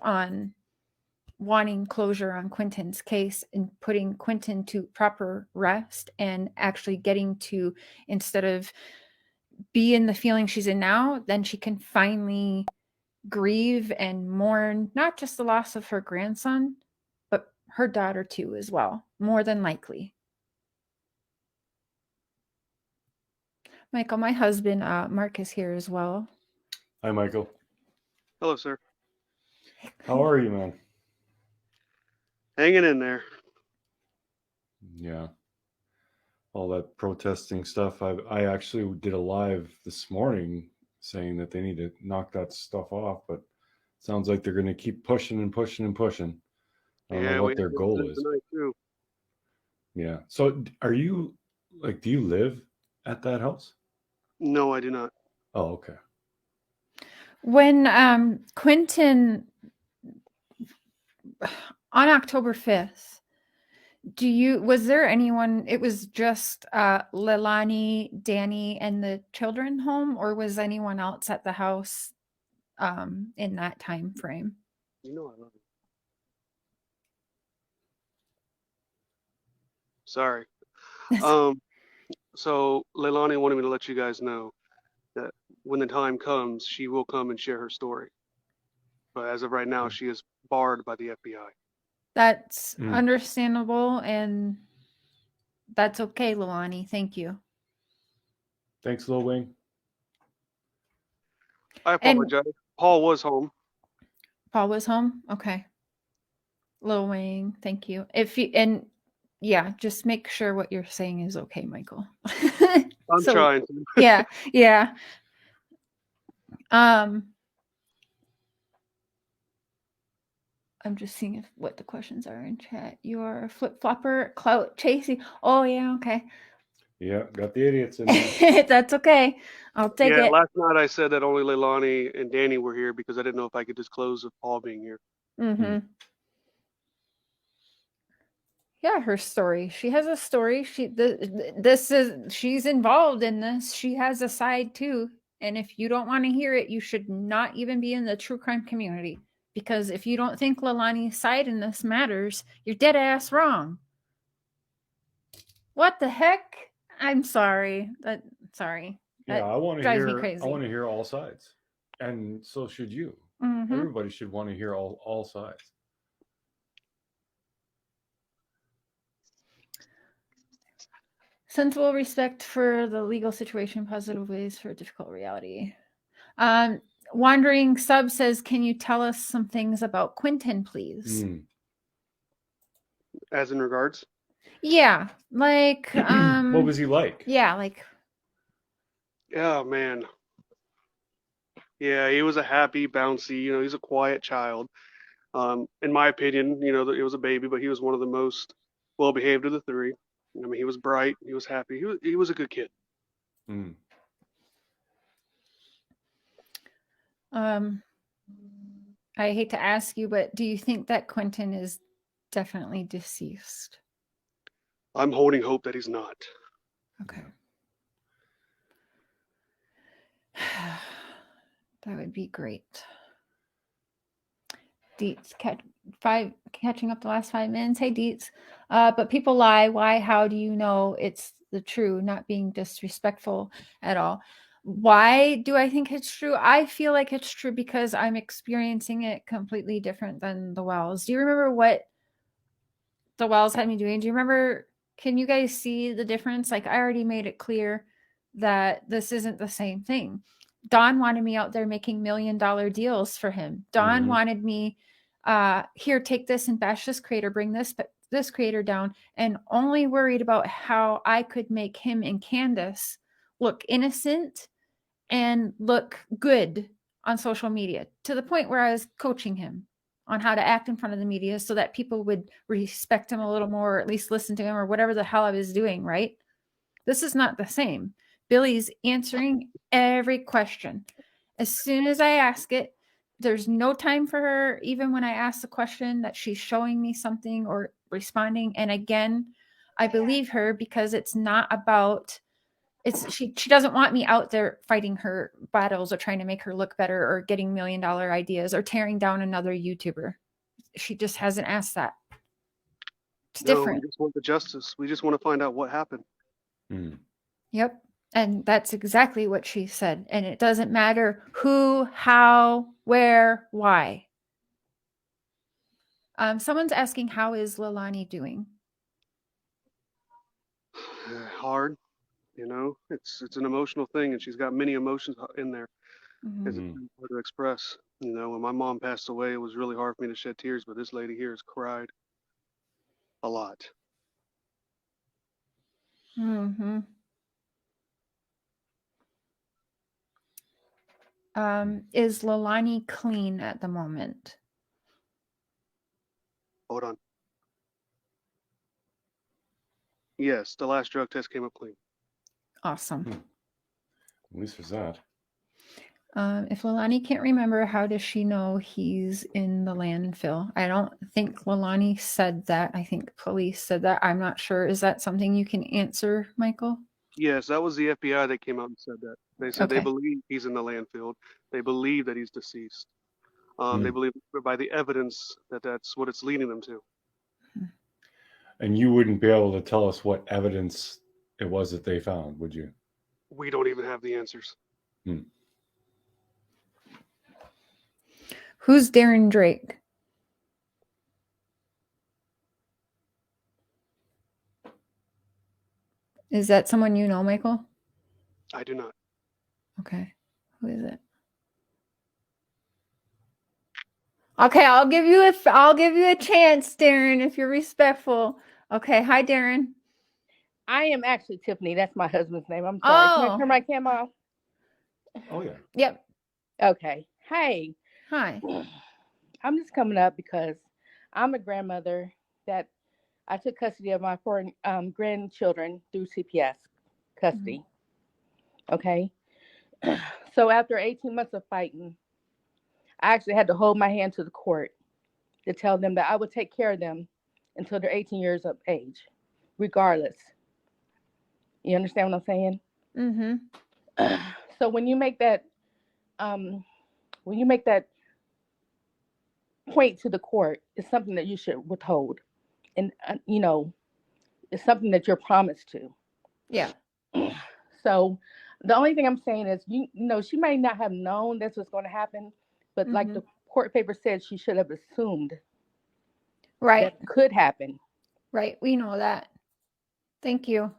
on wanting closure on Quinton's case and putting Quinton to proper rest and actually getting to, instead of be in the feeling she's in now, then she can finally grieve and mourn not just the loss of her grandson, but her daughter too as well, more than likely. Michael, my husband, Mark, is here as well. Hi, Michael. Hello, sir. How are you, man? Hanging in there. Yeah. All that protesting stuff. I actually did a live this morning saying that they need to knock that stuff off, but it sounds like they're going to keep pushing and pushing and pushing. I don't know what their goal is. Too. Yeah. So are you, like, do you live at that house? No, I do not. Oh, okay. When Quinton, on October 5th, was there anyone, it was just Leilani, Danny, and the children home, or was anyone else at the house in that time frame? You know I love you. Sorry. So Leilani wanted me to let you guys know that when the time comes, she will come and share her story. But as of right now, she is barred by the FBI. That's understandable, and that's okay, Leilani. Thank you. Thanks, Lil Wing. I apologize. Paul was home. Paul was home? Okay. Lil Wing, thank you. Yeah, just make sure what you're saying is okay, Michael. I'm trying to. Yeah. I'm just seeing what the questions are in chat. You're a flip-flopper, clout chasing. Oh, yeah, okay. Yeah, got the idiots in there. That's okay. I'll take it. Last night I said that only Leilani and Danny were here because I didn't know if I could disclose of Paul being here. Mm-hmm. Yeah, her story. She has a story. She's involved in this. She has a side too. And if you don't want to hear it, you should not even be in the true crime community. Because if you don't think Leilani's side in this matters, you're dead ass wrong. What the heck? I'm sorry. Sorry. Yeah, I want to drives hear. me crazy. I want to hear all sides, and so should you. Mm-hmm. Everybody should want to hear all sides. Sensible respect for the legal situation, positive ways for a difficult reality. Wandering Sub says, can you tell us some things about Quinton, please? As in regards? Yeah, like what was he like? Yeah, like. Oh man. Yeah, he was a happy, bouncy. He's a quiet child. In my opinion, it was a baby, but he was one of the most well-behaved of the three. I mean, he was bright. He was happy. He was a good kid. I hate to ask you, but do you think that Quinton is definitely deceased? I'm holding hope that he's not. Okay. That would be great. Deets, catching up the last 5 minutes. Hey, Deets. But people lie. Why? How do you know it's the true? Not being disrespectful at all. Why do I think it's true? I feel like it's true because I'm experiencing it completely different than the Wells. Do you remember what the Wells had me doing? Do you remember? Can you guys see the difference? Like, I already made it clear that this isn't the same thing. Don wanted me out there making $1 million deals for him. Don wanted me, here, take this and bash this creator, bring this creator down, and only worried about how I could make him and Candace look innocent and look good on social media, to the point where I was coaching him on how to act in front of the media so that people would respect him a little more, or at least listen to him, or whatever the hell I was doing, right? This is not the same. Billy's answering every question. As soon as I ask it, there's no time for her, even when I ask the question, that she's showing me something or responding. And again, I believe her because it's not about She doesn't want me out there fighting her battles or trying to make her look better or getting $1 million ideas or tearing down another YouTuber. She just hasn't asked that. It's No, we different. just want the justice. We just want to find out what happened. Yep. And that's exactly what she said. And it doesn't matter who, how, where, why. Someone's asking, how is Leilani doing? Hard, it's an emotional thing, and she's got many emotions in there. It's hard to express. When my mom passed away, it was really hard for me to shed tears, but this lady here has cried a lot. Mm-hmm. Is Leilani clean at the moment? Hold on. Yes, the last drug test came up clean. Awesome. At least there's that. If Leilani can't remember, how does she know he's in the landfill? I don't think Leilani said that. I think police said that. I'm not sure. Is that something you can answer, Michael? Yes, that was the FBI that came out and said that. They said they Okay. believe he's in the landfill. They believe that he's deceased. They believe by the evidence that that's what it's leading them to. And you wouldn't be able to tell us what evidence it was that they found, would you? We don't even have the answers. Who's Darren Drake? Is that someone you know, Michael? I do not. Okay. Who is it? Okay, I'll give you a chance, Darren, if you're respectful. Okay, hi, Darren. I am actually Tiffany. That's my husband's name. I'm sorry. Can I turn my camera off? Oh, yeah. Yep. Okay. Hey. Hi. I'm just coming up because I'm a grandmother that I took custody of my 4 grandchildren through CPS custody. Okay. So after 18 months of fighting, I actually had to hold my hand to the court to tell them that I would take care of them until they're 18 years of age, regardless. You understand what I'm saying? Mm-hmm. So when you make that point to the court, it's something that you should withhold, and it's something that you're promised to. Yeah. So the only thing I'm saying is, she may not have known this was going to happen, but like the court paper said, she should have assumed right that could happen. Right. We know that. Thank you.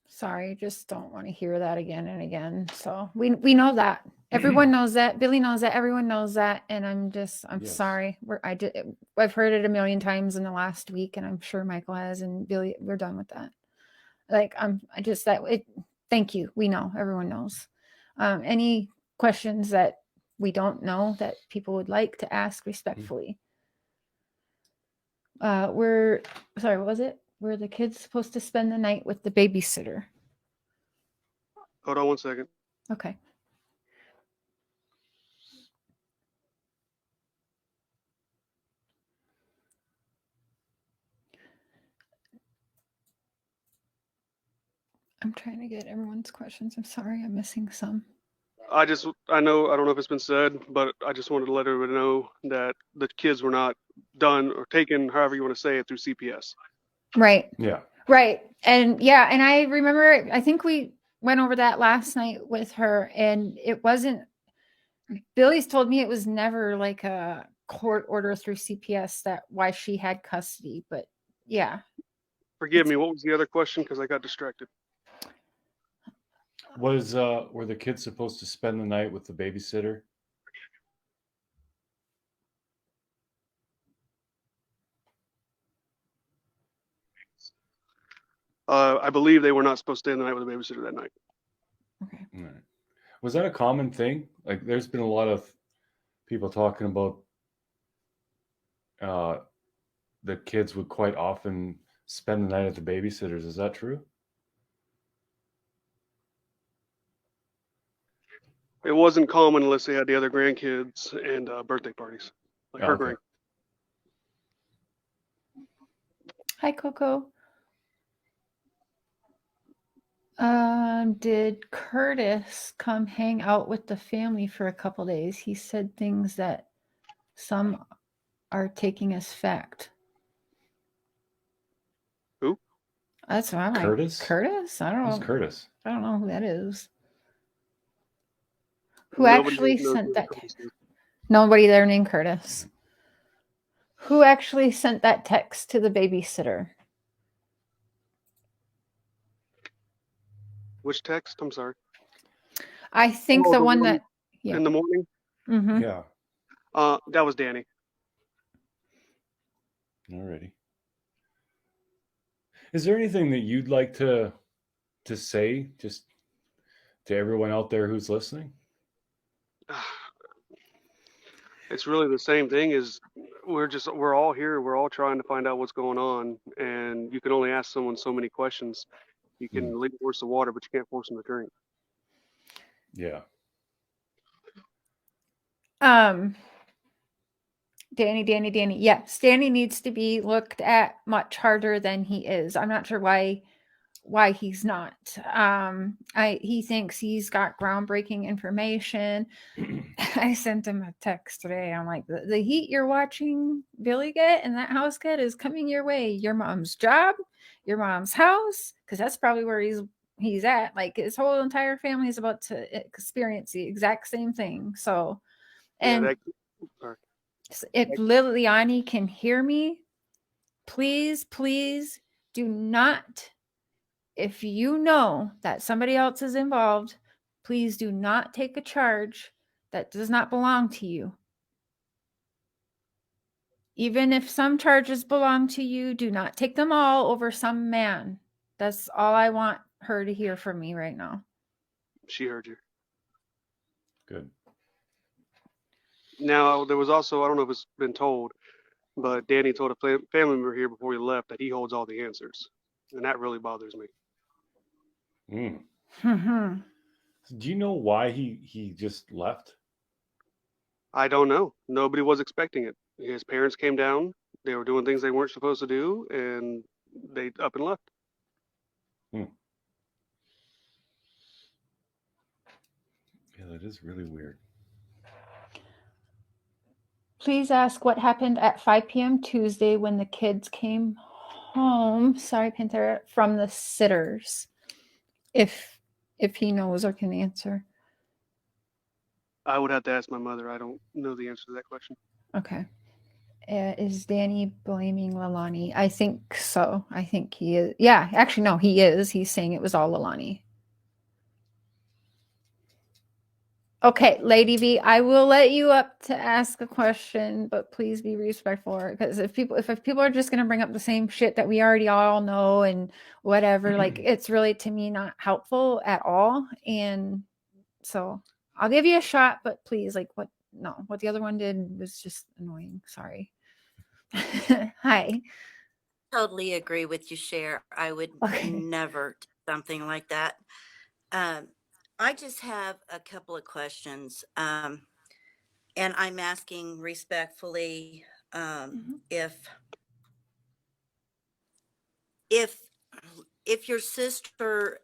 Sorry, just don't want to hear that again and again. So we know that. Everyone knows that. Billy knows that. Everyone knows that. And I'm yes. Sorry. I've heard it a million times in the last week, and I'm sure Michael has, and Billy, we're done with that. Thank you. We know. Everyone knows. Any questions that we don't know that people would like to ask respectfully? What was it? Were the kids supposed to spend the night with the babysitter? Hold on one second. Okay. I'm trying to get everyone's questions. I'm sorry, I'm missing some. I don't know if it's been said, but I just wanted to let everybody know that the kids were not done or taken, however you want to say it, through CPS. Right. Yeah. Right. And I remember, I think we went over that last night with her, and it wasn't, Billy's told me it was never like a court order through CPS that why she had custody, but yeah. Forgive me, what was the other question? Because I got distracted. Were the kids supposed to spend the night with the babysitter? I believe they were not supposed to stay the night with a babysitter that night. Okay. Right. Was that a common thing? Like, there's been a lot of people talking about the kids would quite often spend the night at the babysitters. Is that true? It wasn't common unless they had the other grandkids and birthday parties, like her grand. Hi, Coco. Did Curtis come hang out with the family for a couple days? He said things that some are taking as fact. Who? That's what I'm like. Curtis? Curtis? I don't Who's know. Curtis? I don't know who that is. Who Nobody actually knows sent who that? Curtis is. Nobody there named Curtis. Who actually sent that text to the babysitter? Which text? I'm sorry. I think Oh, the the one one that, yeah. in the morning. Mm-hmm. Yeah. That was Danny. Alrighty. Is there anything that you'd like to say just to everyone out there who's listening? It's really the same thing as we're all here. We're all trying to find out what's going on, and you can only ask someone so many questions. You can lead a horse to water, but you can't force them to drink. Yeah. Danny. Yes, Danny needs to be looked at much harder than he is. I'm not sure why he's not. He thinks he's got groundbreaking information. I sent him a text today. I'm like, the heat you're watching Billy get and that house get is coming your way. Your mom's job, your mom's house, because that's probably where he's at. Like his whole entire family is about to experience the exact same thing. So, and Yeah, if Liliani can hear me, please do not, if you know that somebody else is involved, please do not take a charge that does not belong to you. Even if some charges belong to you, do not take them all over some man. That's all I want her to hear from me right now. she heard you. Good. Now, there was also, I don't know if it's been told, but Danny told a family member here before he left that he holds all the answers. And that really bothers me. Do you know why he just left? I don't know. Nobody was expecting it. His parents came down. They were doing things they weren't supposed to do, and they up and left. Yeah, that is really weird. Please ask what happened at 5 p.m. Tuesday when the kids came home. Sorry, Panther, from the sitters. If he knows or can answer. I would have to ask my mother. I don't know the answer to that question. Okay. Is Danny blaming Lalani? I think so. I think he is. Yeah, actually, no, he is. He's saying it was all Lalani. Okay, Lady V, I will let you up to ask a question, but please be respectful, because if people are just going to bring up the same shit that we already all know and whatever, like it's really to me not helpful at all. And so I'll give you a shot, but please, like what the other one did was just annoying. Sorry. Hi. Totally agree with you, Cher. I would never do something like that. I just have a couple of questions. And I'm asking respectfully if your sister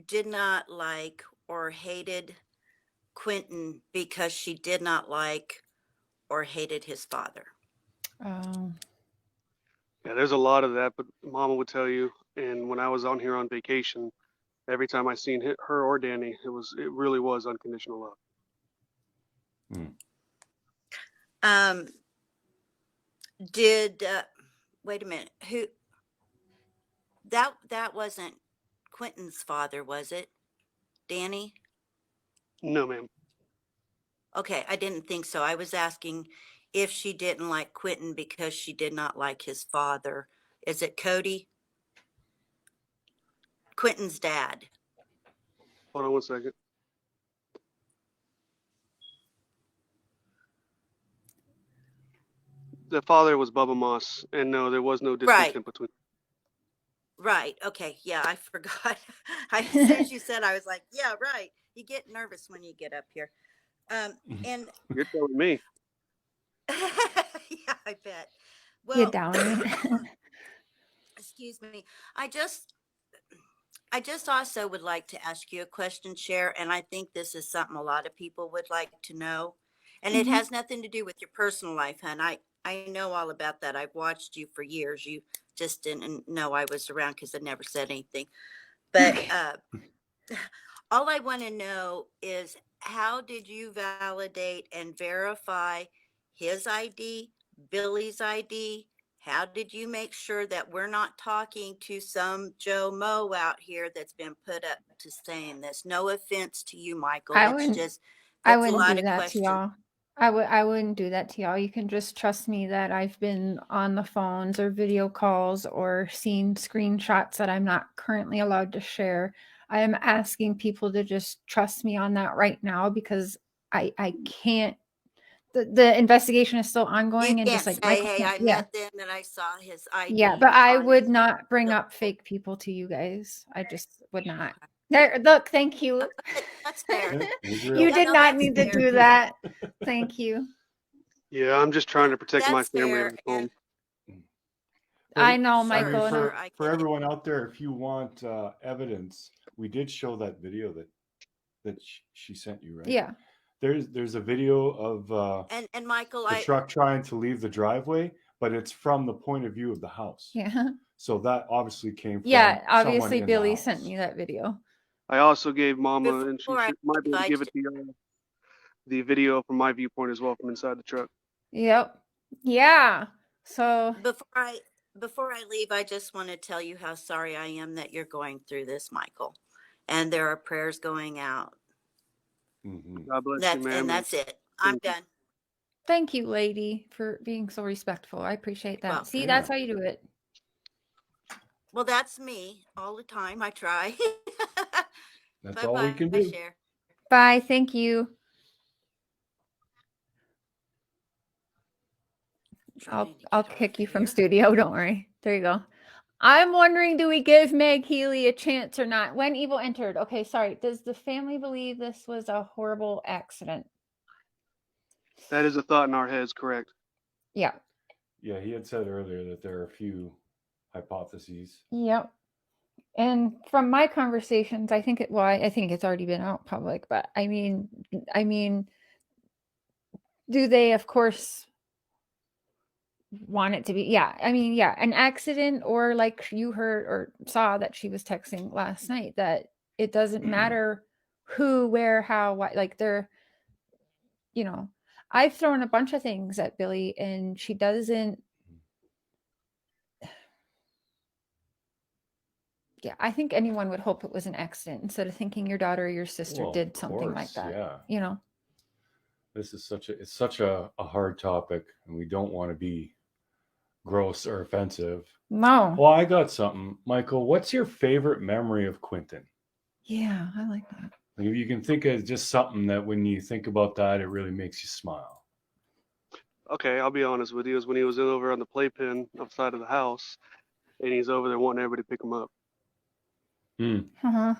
did not like or hated Quinton because she did not like or hated his father. Yeah, there's a lot of that, but Mama would tell you. And when I was on here on vacation, every time I seen her or Danny, it really was unconditional love. Wait a minute, who that wasn't Quinton's father, was it? Danny? No, ma'am. Okay, I didn't think so. I was asking if she didn't like Quinton because she did not like his father. Is it Cody? Quinton's dad. Hold on one second. The father was Bubba Moss, and no, there was no discontent between. Right. Okay. Yeah, I forgot. As soon as you said, I was like, yeah, right. You get nervous when you get up here. And You're telling me. Yeah, I bet. Well, you're down. Excuse me. I just also would like to ask you a question, Cher, and I think this is something a lot of people would like to know. And it Mhm. has nothing to do with your personal life, hon. I know all about that. I've watched you for years. You just didn't know I was around because I never said anything. But all I want to know is, how did you validate and verify his ID, Billy's ID? How did you make sure that we're not talking to some Joe Mo out here that's been put up to saying this? No offense to you, Michael. I It's wouldn't just, I that's a wouldn't lot do of that to questions. y'all. I wouldn't do that to y'all. You can just trust me that I've been on the phones or video calls or seen screenshots that I'm not currently allowed to share. I am asking people to just trust me on that right now because I can't. The investigation is still You ongoing, and just can't like say, Michael hey, can't. I Yeah, met them and I saw his yeah, ID but I on would his not bring bill. up fake people to you guys. I just would not. There, look, thank you. That's fair. Yeah, You Israel. Yeah, did no, not that's need to fair. do that. Thank you. Yeah, I'm just trying to protect my That's family fair. at And home. I know, I mean, Michael. sure, No, I for get it. everyone out there, if you want evidence, we did show that video that she sent you, right? yeah. There's a video of And Michael, the truck trying to leave the driveway, but it's from the point of view of the house. Yeah. So that obviously came from Yeah. someone Obviously, in the Billy house. sent you that video. I also gave Mama, and before I might be leave, able to I give it to you, the video from my viewpoint as well from inside the truck. Yep. Yeah. So, before I leave, I just want to tell you how sorry I am that you're going through this, Michael. And there are prayers going out. Mm-hmm. God bless you, ma'am. That's it. I'm Thank you. done. thank you, lady, for being so respectful. I appreciate that. Well, See, Yeah. that's how you do it. well, that's me all the time. I try. That's Bye all we bye, can do. Cher. Bye. Thank you. I'll kick you from studio. Don't worry. There you go. I'm wondering, do we give Meg Healy a chance or not? When Evil entered. Okay, sorry. Does the family believe this was a horrible accident? That is a thought in our heads, correct? Yeah. Yeah, he had said earlier that there are a few hypotheses. Yep. And from my conversations, I think I think it's already been out public, but I mean, do they, of course, want it to be? Yeah. I mean, yeah, an accident, or like you heard or saw that she was texting last night, that it doesn't matter who, where, how, what, like I've thrown a bunch of things at Billy and she doesn't. Yeah, I think anyone would hope it was an accident instead of thinking your daughter or your sister Well, did of something like course, that. yeah. This is such a hard topic, and we don't want to be gross or offensive. No. Well, I got something. Michael, what's your favorite memory of Quinton? Yeah, I like that. Like, if you can think of just something that when you think about that, it really makes you smile. Okay, I'll be honest with you. Is when he was over on the playpen outside of the house, and he's over there wanting everybody to pick him up. Uh-huh.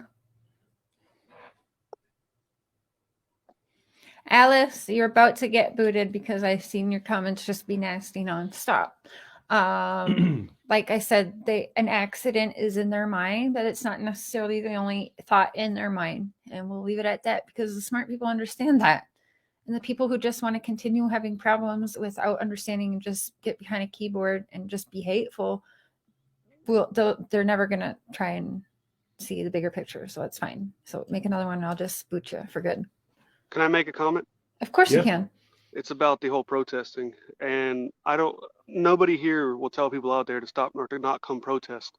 Alice, you're about to get booted because I've seen your comments just be nasty nonstop. Like I said, an accident is in their mind, but it's not necessarily the only thought in their mind. And we'll leave it at that because the smart people understand that. And the people who just want to continue having problems without understanding and just get behind a keyboard and just be hateful, they're never going to try and see the bigger picture. So it's fine. So make another one and I'll just boot you for good. Can I make a comment? Of course you can. It's about the whole protesting, and nobody here will tell people out there to stop or to not come protest.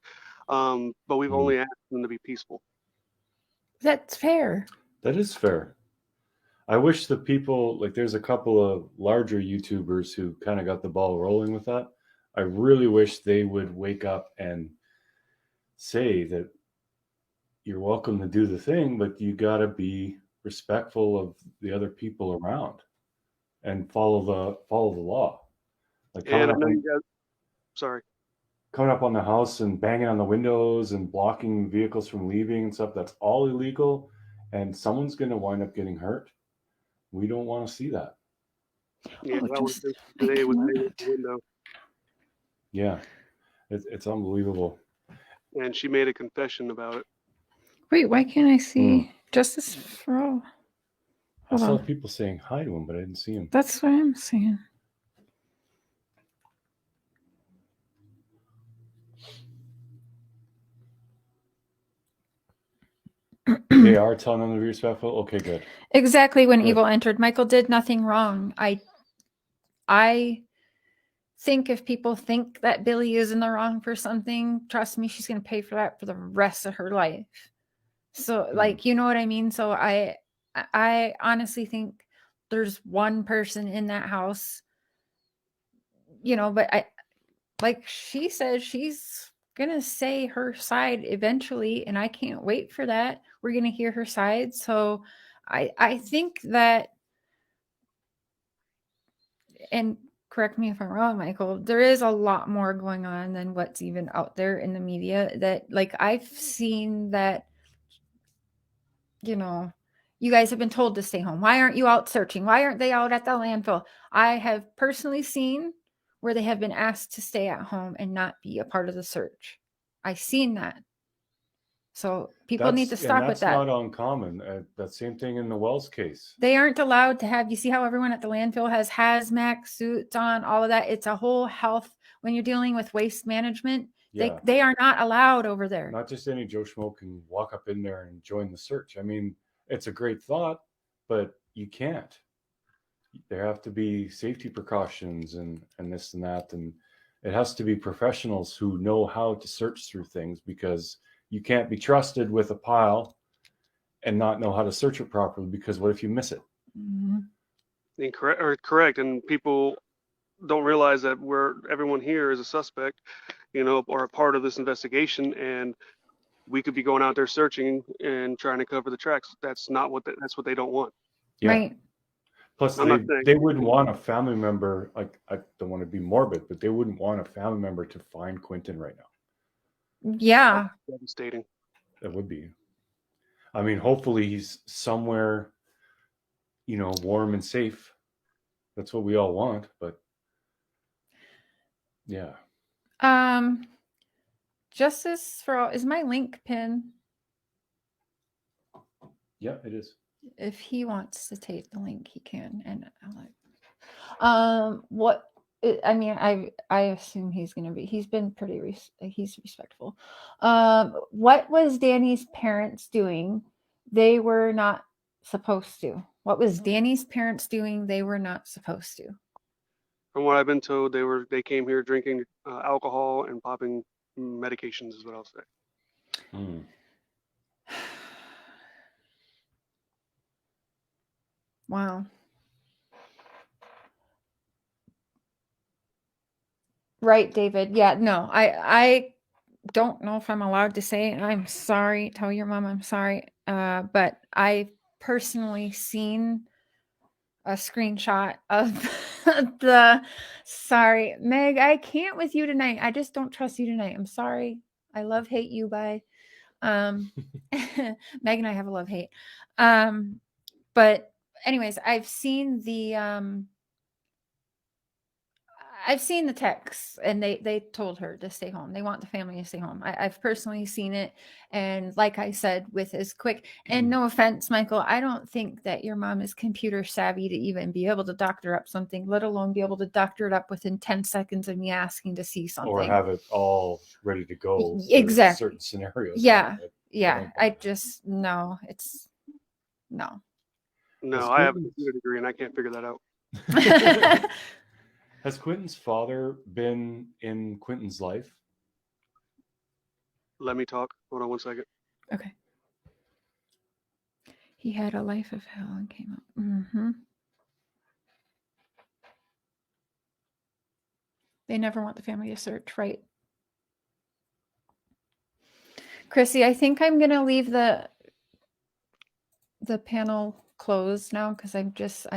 But we've only asked them to be peaceful. That's fair. That is fair. I wish the people, like there's a couple of larger YouTubers who kind of got the ball rolling with that. I really wish they would wake up and say that you're welcome to do the thing, but you got to be respectful of the other people around and follow the law. Like And I know you guys. Sorry. Coming up on the house and banging on the windows and blocking vehicles from leaving and stuff, that's all illegal, and someone's going to wind up getting hurt. We don't want to see that. Yeah, that was today with the window. Yeah, it's unbelievable. And she made a confession about it. Wait, why can't I see Justice for All? I saw people saying hi to him, but I didn't see him. That's what I'm saying. They are telling them to be respectful. Okay, good. Exactly. When evil entered, Michael did nothing wrong. I think if people think that Billy is in the wrong for something, trust me, she's going to pay for that for the rest of her life. So, like, you know what I mean? So I honestly think there's one person in that house, you know, but like she said, she's going to say her side eventually, and I can't wait for that. We're going to hear her side. So I think that, and correct me if I'm wrong, Michael, there is a lot more going on than what's even out there in the media. That, like, I've seen that, you know, you guys have been told to stay home. Why aren't you out searching? Why aren't they out at the landfill? I have personally seen where they have been asked to stay at home and not be a part of the search. I've seen that. So people need to stop with that. That's not uncommon. That same thing in the Wells case. They aren't allowed to have, you see how everyone at the landfill has hazmat suits on, all of that. It's a whole health, when you're dealing with waste management, they are not allowed over there. Not just any Joe Schmo can walk up in there and join the search. I mean, it's a great thought, but you can't. There have to be safety precautions and this and that. And it has to be professionals who know how to search through things, because you can't be trusted with a pile and not know how to search it properly, because what if you miss it? Correct. And people don't realize that everyone here is a suspect, you know, or a part of this investigation, and we could be going out there searching and trying to cover the tracks. That's not that's what they don't want. Yeah. Right. Plus, they wouldn't want a family member, like, I don't want to be morbid, but they wouldn't want a family member to find Quinton right now. Yeah. That's devastating. It would be. I mean, hopefully he's somewhere, you know, warm and safe. That's what we all want, but yeah. Justice for All, is my link pin? Yeah, it is. If he wants to take the link, he can. And what I mean, I assume he's going to be. He's been pretty. He's respectful. What was Danny's parents doing? They were not supposed to. What was Danny's parents doing? They were not supposed to. From what I've been told, they came here drinking alcohol and popping medications, is what I'll say. Wow. Right, David. Yeah, no, I don't know if I'm allowed to say it. I'm sorry. Tell your mom I'm sorry. But I personally seen a screenshot of sorry, Meg, I can't with you tonight. I just don't trust you tonight. I'm sorry. I love hate you. Bye. Meg and I have a love hate. But anyways, I've seen the texts, and they told her to stay home. They want the family to stay home. I've personally seen it. And like I said, with as quick, and no offense, Michael, I don't think that your mom is computer savvy to even be able to doctor up something, let alone be able to doctor it up within 10 seconds of me asking to see something. Or have it all ready to go. Exactly. Certain scenarios. Yeah. Yeah. I just, no, it's no. No, I have a computer degree and I can't figure that out. Has Quinton's father been in Quinton's life? Let me talk. Hold on one second. Okay. He had a life of hell and came up. Mm-hmm. They never want the family to search, right? Chrissy, I think I'm going to leave the panel closed now, because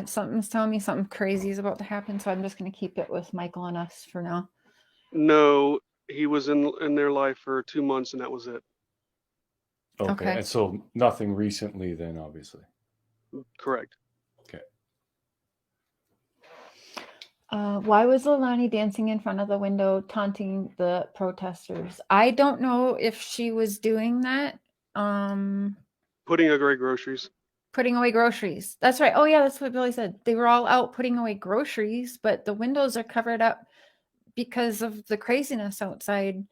something's telling me something crazy is about to happen, so I'm just going to keep it with Michael and us for now. No, he was in their life for 2 months and that was it. Okay. And so nothing recently then, obviously. Correct. Okay. Why was Leilani dancing in front of the window, taunting the protesters? I don't know if she was doing that. Putting away groceries. Putting away groceries. That's right. Oh yeah, that's what Billy said. They were all out putting away groceries, but the windows are covered up because of the craziness outside.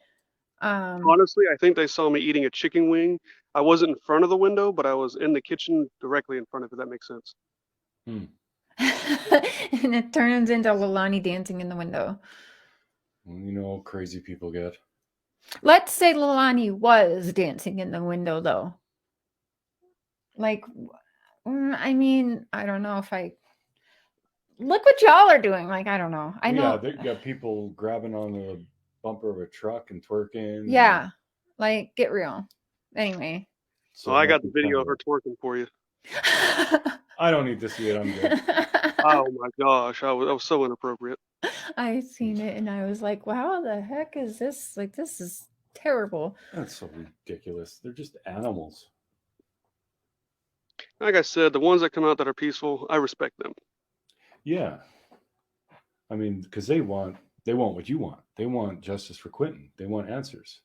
Honestly, I think they saw me eating a chicken wing. I wasn't in front of the window, but I was in the kitchen directly in front of it. That makes sense. Hmm. And it turns into Lilani dancing in the window. You know, crazy people get. Let's say Lilani was dancing in the window, though. Like, I mean, I don't know if I look what y'all are doing. Like, I don't know. I know. Yeah, they got people grabbing on the bumper of a truck and twerking. Yeah, like get real. Anyway. So I got the video of her twerking for you. I don't need to see it. I'm good. Oh my gosh, that was so inappropriate. I seen it and I was like, wow, the heck is this? Like, this is terrible. That's so ridiculous. They're just animals. Like I said, the ones that come out that are peaceful, I respect them. Yeah. I mean, because they want what you want. They want justice for Quinton. They want answers.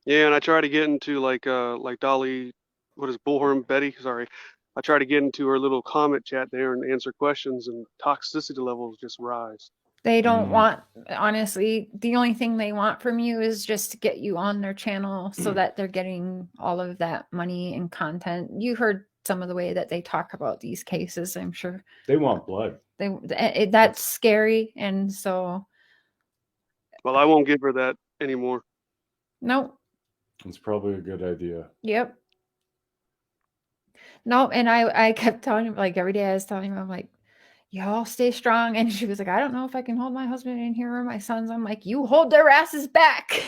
Yeah, and I try to get into like Dolly, what is Bullhorn Betty? Sorry. I try to get into her little comment chat there and answer questions, and toxicity levels just rise. They don't want, honestly, the only thing they want from you is just to get you on their channel so that they're getting all of that money and content. You heard some of the way that they talk about these cases, I'm sure. They want blood. That's scary. And so. Well, I won't give her that anymore. Nope. It's probably a good idea. Yep. No, and I kept telling him, like, every day I was telling him, I'm like, y'all stay strong. And she was like, I don't know if I can hold my husband in here or my sons. I'm like, you hold their asses back.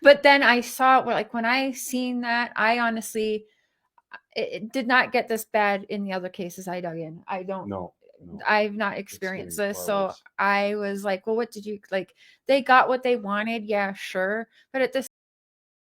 But then I saw it, like, when I seen that, I honestly, it did not get this bad in the other cases I dug in. No. I've not experienced this. So I was like, well, what did you, like, they got what they wanted. Yeah, sure. But at the